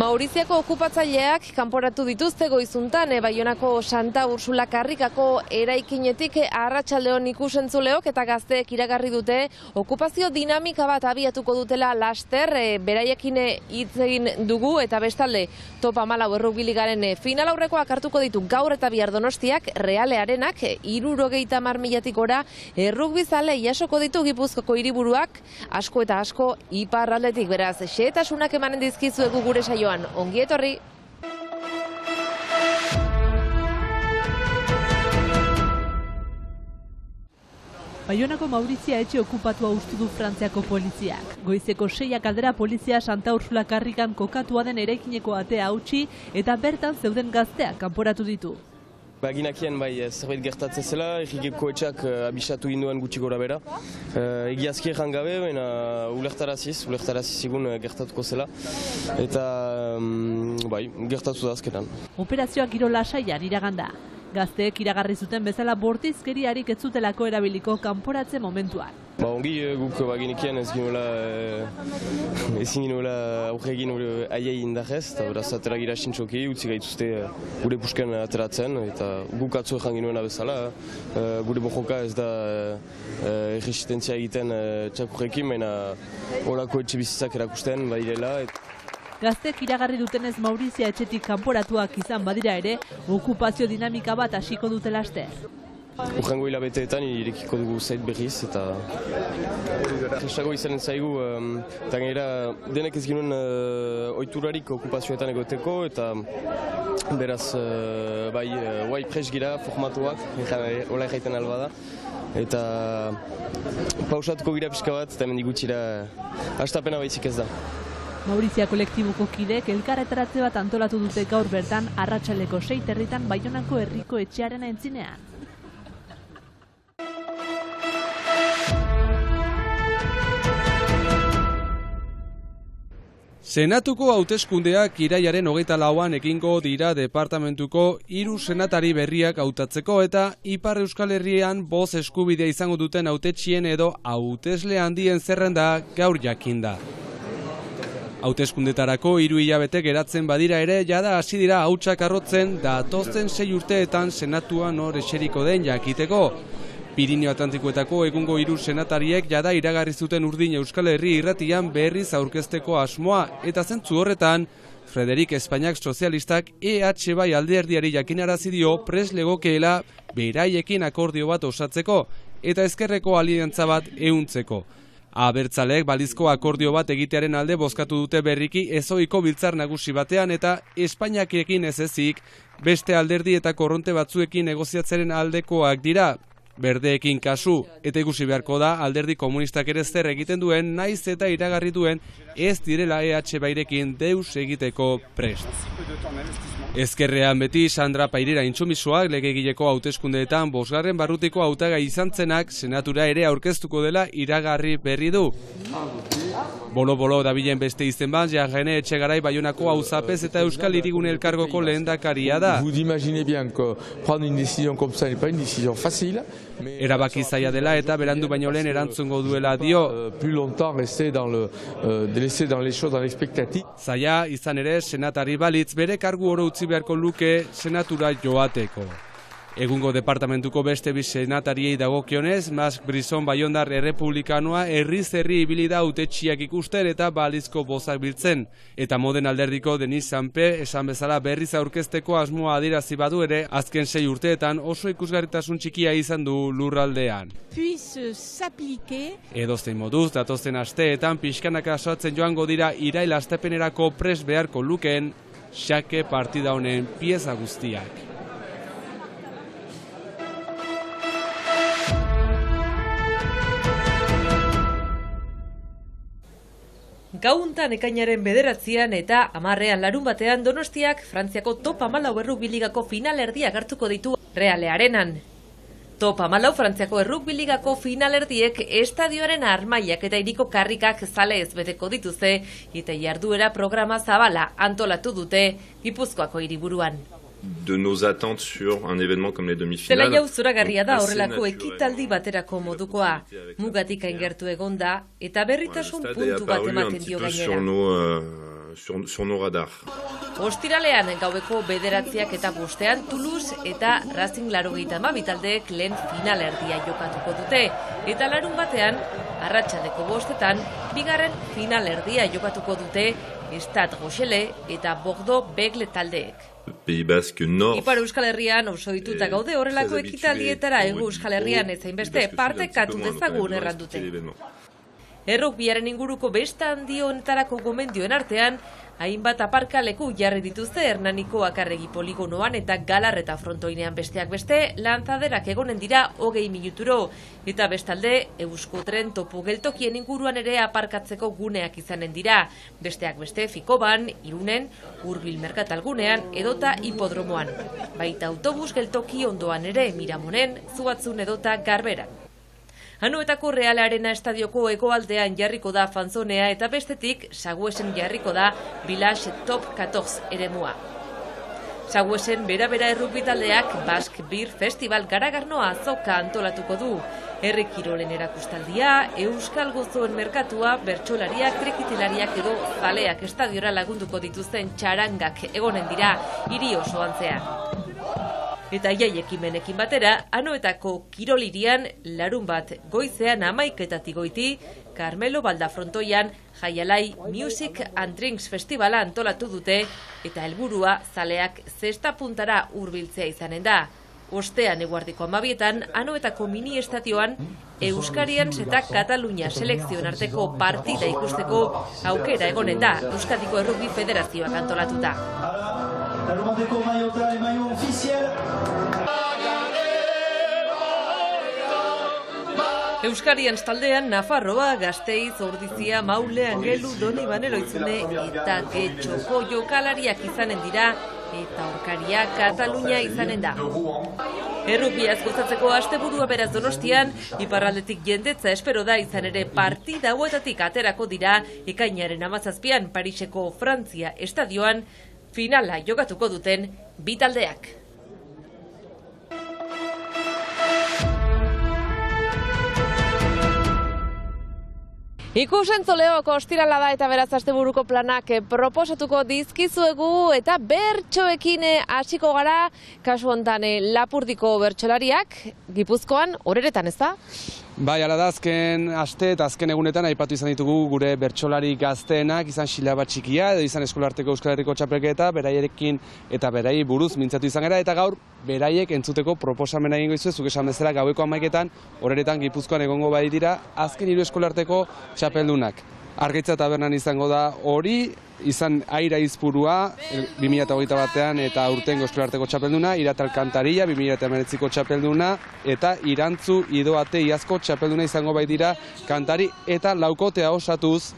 Mauriziako okupatzaileak kanporatu dituzte goizuntan, Baionako Santa Ursula Karrikako eraikinetik arratsaldeon ikusentzuleok eta gazteek iragarri dute okupazio dinamika bat abiatuko dutela laster, beraiekin hitz egin dugu eta bestalde Top 14 Errugbi Ligaren final aurrekoak hartuko ditu gaur eta bihar Donostiak, Realearenak 70.000 gora errugbizale jasoko ditu Gipuzkoako hiriburuak, asko eta asko iparraldetik, beraz, xehetasunak emanen dizkizuegu gure saioan. Ongi etorri! Baionako Maurizia etxe okupatua ustu du Frantziako poliziak. Goizeko 6 aldera polizia Santa Ursula Karrikan kokatua den eraikineko atea hautsi eta bertan zeuden gazteak kanporatu ditu. Ginakien zerbait gertatzen zela, errikeko etxak abisatu induen gutxi gora bera. Egiazki erran gabe, baina ulertaraziz zigun gertatuko zela. Eta gertatu da azkenan. Operazioak giro lasaian iraganda. Gazteek iragarri zuten bezala bortizkeriarik ez zutelako erabiliko kanporatze momentuan. Ongi guk baginekien ezin ginoela aurre egin aiei indarrez, eta beraz atera gira sintxoki, utzi gaituzte gure pusken ateratzen, eta guk atzo erran ginoena bezala, gure bojoka ez da erresistentzia egiten txakurrekin, baina horako etxe bizitzak erakusten badirela. Gaztek iragarri dutenez Maurizia etxetik kanporatuak izan badira ere, okupazio dinamika bat hasiko dute laster. Urrengo hilabeteetan irekiko dugu zait berriz eta jesago izanen zaigu, eta gainera denek ez ginuen ohiturarik okupazioetan egoteko eta beraz bai pres gira formatuak, hola erraiten alba da, eta pausatuko gira pixka bat eta hemendik gutxira hastapena baizik ez da. Maurizia kolektibuko kideek elkarretaratze bat antolatu dute gaur bertan arratsaldeko 6 Baionako herriko etxearen aintzinean. Senatuko hauteskundeak irailaren 24an egingo dira departamentuko 3 senatari berriak hautatzeko eta Ipar Euskal Herrian boz eskubidea izango duten hautetsien edo hautesle handien zerrenda gaur jakinda. Hauteskundetarako 3 hilabete geratzen badira ere, jada hasi dira hautsak arrotzen datozen 6 urteetan senatua nor eseriko den jakiteko. Pirinio Atlantikoetako egungo 3 senatariek jada iragarri zuten Urdin Euskal Herri irratian berriz aurkezteko asmoa, eta zentzu horretan, Frederik Espainiak sozialistak EH Bai alderdiari jakinarazi dio prest legokeela beraiekin akordio bat osatzeko eta ezkerreko aliantza bat ehuntzeko. Abertzaleek balizko akordio bat egitearen alde bozkatu dute berriki ezohiko biltzar nagusi batean eta Espainiakekin ez ezik beste alderdi eta korronte batzuekin negoziatzaren aldekoak dira. Berdeekin kasu eta ikusi beharko da alderdi komunistak ere zer egiten duen naiz eta iragarri duen ez direla EH Bairekin deus egiteko prest. Ezkerrean beti Sandra Pairera intsumisoak legegileko hauteskundeetan 5. barrutiko hautagai izan zenak senatura ere aurkeztuko dela iragarri berri du. Bolo-bolo dabilen beste izen bat, Jarrene Etxegarai Baionako auzapez eta Euskal Hirigune Elkargoko lehendakaria da. Erabaki zaila dela eta berandu baino lehen erantzungo duela dio. Zaila izan ere senatari balitz bere kargu oro utzi beharko luke senatura joateko. Egungo departamentuko beste 2 senatariei dagokionez, Mas Brison Baiondar errepublikanoa herriz herri ibili da hautetsiak ikusten eta balizko bozak biltzen. Eta moden alderdiko Denis Sanpe esan bezala berriz aurkezteko asmoa adierazi badu ere, azken 6 urteetan oso ikusgarritasun txikia izan du lurraldean. Edozein moduz, datozen asteetan pixkanaka asoatzen joango dira irail astepenerako prest beharko lukeen xake partida honen pieza guztiak. Gauntan ekainaren 9 eta 10 larunbatean Donostiak Frantziako Top 14 Errugbi Ligako finalerdiak hartuko ditu Realearenan. Top 14 Frantziako Errugbi Ligako finalerdiek estadioaren armailak eta hiriko karrikak zale ez beteko dituzte eta jarduera programa zabala antolatu dute Gipuzkoako hiriburuan. de nos attentes sur un événement comme les demi-finales. Zela jau zoragarria da horrelako ekitaldi baterako modukoa. Mugatik aingertu egonda eta berritasun puntu bat ematen dio gainera. sur nos radars. Ostiralean gaueko 9:05 Toulouse eta Racing 82 taldeek lehen finalerdia jokatuko dute. Eta larun batean, arratsaldeko 5:00 bigarren finalerdia jokatuko dute Stade Rochelle eta Bordeaux-Begle taldeek. Pays Basque Nord. Ipar Euskal Herrian oso ohituta gaude horrelako ekitaldietara Hego Euskal Herrian ezainbeste partekatu dezagun errandute. Errugbiaren inguruko beste handi honetarako gomendioen artean, hainbat aparkaleku jarri dituzte Hernaniko Akarregi poligonoan eta Galar eta Frontoinean besteak beste, lanzaderak egonen dira 20 minuturo. Eta bestalde, Euskotren topo geltokien inguruan ere aparkatzeko guneak izanen dira. Besteak beste, Fikoban, Irunen, Hurbil merkatalgunean edota hipodromoan. Baita autobus geltoki ondoan ere Miramonen, Zuatzun edota Garberan. Anoetako Real Arena estadioko hegoaldean jarriko da fanzonea eta bestetik Saguesen jarriko da Village Top 14 eremua. Saguesen bera-bera errugbi taldeak Basque Beer Festival garagarnoa azoka antolatuko du. Herri kirolen erakustaldia, euskal gozoen merkatua, bertsolariak, trikitilariak edo zaleak estadiora lagunduko dituzten txarangak egonen dira hiri osoan zehar. Eta ekimenekin batera, Anoetako kirolirian larun bat goizean 11:00 goiti, Carmelo Baldafrontoian Jaialai Music and Drinks Festivala antolatu dute eta helburua zaleak zesta puntara hurbiltzea izanen da. Ostean eguardiko 12:00 Anoetako mini estadioan Euskarian eta Katalunia selekzioen arteko partida ikusteko aukera egonen da Euskadiko Errugbi Federazioak antolatuta. Larunbateko maiota emaio ofizial. Euskarian taldean Nafarroa, Gasteiz, Ordizia, Maule, Angelu, Donibane, Loitzune eta Getxoko jokalariak izanen dira eta aurkaria Katalunia izanen da. Errugbiaz gozatzeko asteburua beraz Donostian, iparraldetik jendetza espero da izan ere partida hauetatik aterako dira ekainaren 17an Pariseko Frantzia estadioan finala jokatuko duten bi taldeak. Ikus-entzuleok ostirala da eta beraz asteburuko planak proposatuko dizkizuegu eta bertsoekin hasiko gara, kasu hontan Lapurdiko bertsolariak Gipuzkoan horeretan, ez da? Bai, ala da azken aste eta azken egunetan aipatu izan ditugu gure bertsolari gazteenak, izan Xilaba Txikia edo izan Eskolarteko Euskal Herriko txapelketa, beraiekin eta berai buruz mintzatu izan gara eta gaur beraiek entzuteko proposamena egingo dizuet, zuk esan bezala gaueko 11:00 horeretan Gipuzkoan egongo bai dira azken 3 eskolarteko txapeldunak. Argitza tabernan izango da hori, izan Aira Izpurua 2021 eta aurtengo eskolarteko txapelduna, Iratal Kantaria 2019ko txapelduna eta Irantzu Idoate iazko txapelduna izango bai dira kantari eta laukotea osatuz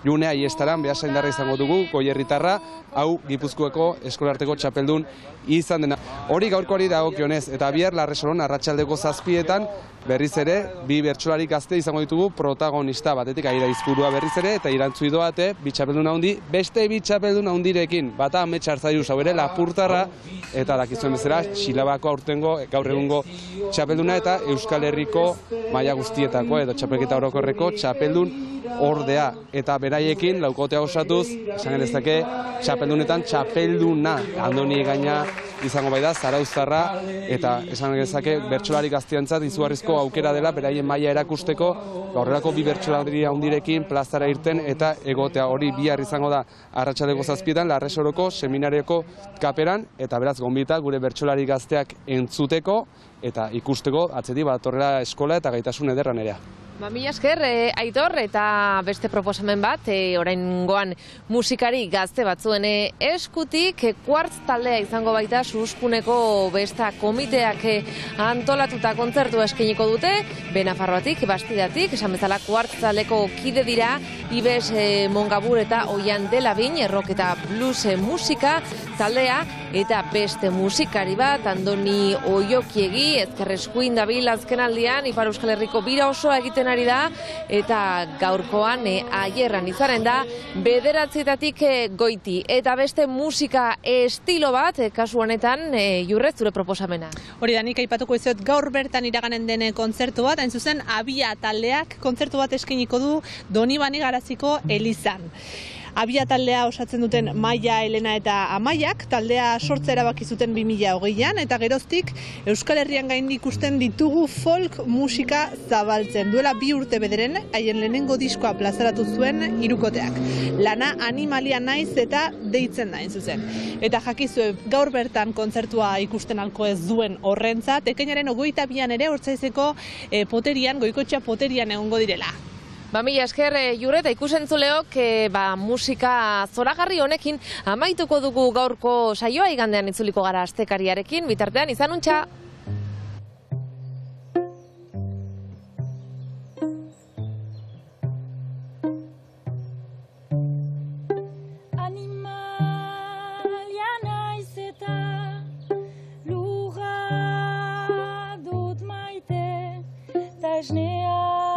June Aiestaran Beasaindarra izango dugu, Goierritarra, hau Gipuzkoako eskolarteko txapeldun izan dena. Hori gaurkoari dagokionez eta bihar Larresolon arratsaldeko 7:00 berriz ere bi bertsolari gazte izango ditugu protagonista, batetik Aira Izpurua berriz ere eta Irantzu Idoate bi txapeldun handi, beste bi txapeldun handirekin, bata Amets Arzaius hau ere Lapurtarra eta dakizuen bezala Xilabako aurtengo gaur egungo txapelduna eta Euskal Herriko maila guztietako edo txapelketa orokorreko txapeldun ordea eta beraiekin laukotea osatuz, esan genezake txapeldunetan txapelduna Andoni Gaina izango bai da, Zarauztarra eta esan genezake bertsolari gaztientzat izugarrizko aukera dela beraien maila erakusteko, horrelako bi bertsolari handirekin plazara irten eta egotea hori bihar izango da arratsaldeko 7:00 Larresoroko seminarioko kaperan eta beraz gonbita gure bertsolari gazteak entzuteko eta ikusteko atzetik badatorrela eskola eta gaitasun ederran ere. Mila esker, Aitor, eta beste proposamen bat, oraingoan musikari gazte batzuen eskutik, Quartz taldea izango baita Suspuneko besta komiteak antolatuta kontzertu eskainiko dute, Benafarroatik, Bastidatik, esan bezala Quartz taldeko kide dira, Ibes Mongabur eta Oian Delabin, rock eta blues musika taldea, eta beste musikari bat, Andoni Oiokiegi, ezkerreskuin dabil azkenaldian, Ipar Euskal Herriko bira osoa egiten ari da, eta gaurkoan aierran izaren da, 9:00 goiti. Eta beste musika estilo bat, kasu honetan, Jurre, zure proposamena. Hori da, nik aipatuko izuet gaur bertan iraganen den kontzertu bat, hain zuzen Abia taldeak kontzertu bat eskainiko du Donibane Garaziko Elizan. Abia taldea osatzen duten Maia, Elena eta Amaiak, taldea sortza erabaki zuten 2020an, eta geroztik Euskal Herrian gain ikusten ditugu folk musika zabaltzen. Duela 2 urte bederen, haien lehenengo diskoa plazaratu zuen hirukoteak. Lana animalia naiz eta deitzen da zuzen. Eta jakizue, gaur bertan kontzertua ikusten alko ez duen horrentzat, ekainaren 22an ere Otsaizeko poterian, Goikoetxea poterian egongo direla. Mila esker Jure, eta ikusentzuleok musika zoragarri honekin amaituko dugu gaurko saioa, igandean itzuliko gara astekariarekin, bitartean izan untxa! Animalia naiz eta lurra dut maite, ta esnea